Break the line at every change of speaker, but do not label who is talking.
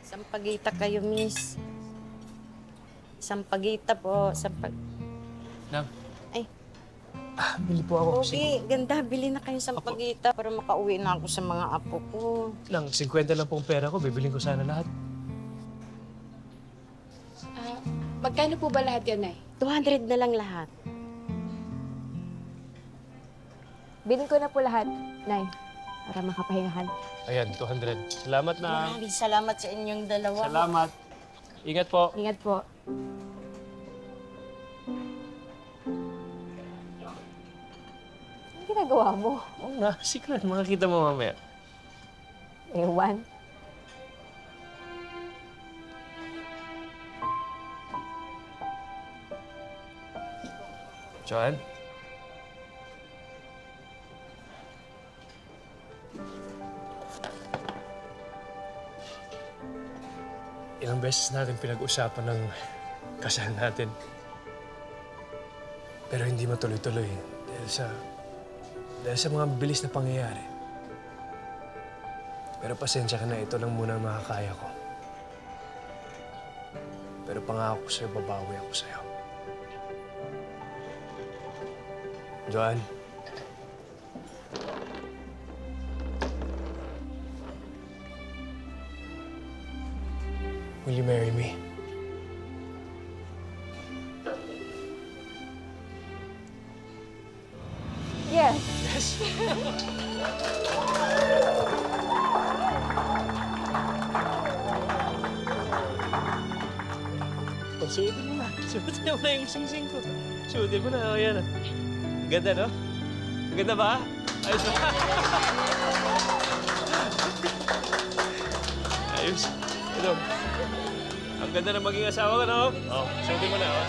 Sampaguita kayo, miss. Sampaguita po.
Nang,
Ay,
bili po ako.
okay. Ganda. Bili na kayong sampaguita para makauwi na ako sa mga apo ko.
Nang, 50 lang pong pera ko. Bibiling ko sana lahat.
Magkano po ba lahat yan, Nay?
200 na lang lahat.
Bilhin ko na po lahat, Nay. Para makapahingahan.
Ayan, 200. Salamat na.
Maraming salamat sa inyong dalawa.
Salamat. Ingat po.
Ingat po. Ano ginagawa mo?
Oo nga, secret. Makakita mo mamaya.
Ewan.
Joanne? Ilang beses natin pinag-usapan ng kasal natin. Pero hindi matuloy-tuloy dahil sa mga bilis na pangyayari. Pero pasensya ka na, ito lang muna ang makakaya ko. Pero pangako ko sa'yo, babawi ako sa'yo. Joanne. Will you marry me?
Yes.
Yes. Suotin mo na. Suotin mo na yung sing-sing ko. Suotin mo na. O, yan. Ganda, no? Ganda ba? Ayos ba? Ayos. Ito. Ang ganda na maging asawa ko, no? Oh, suotin mo na. Oh.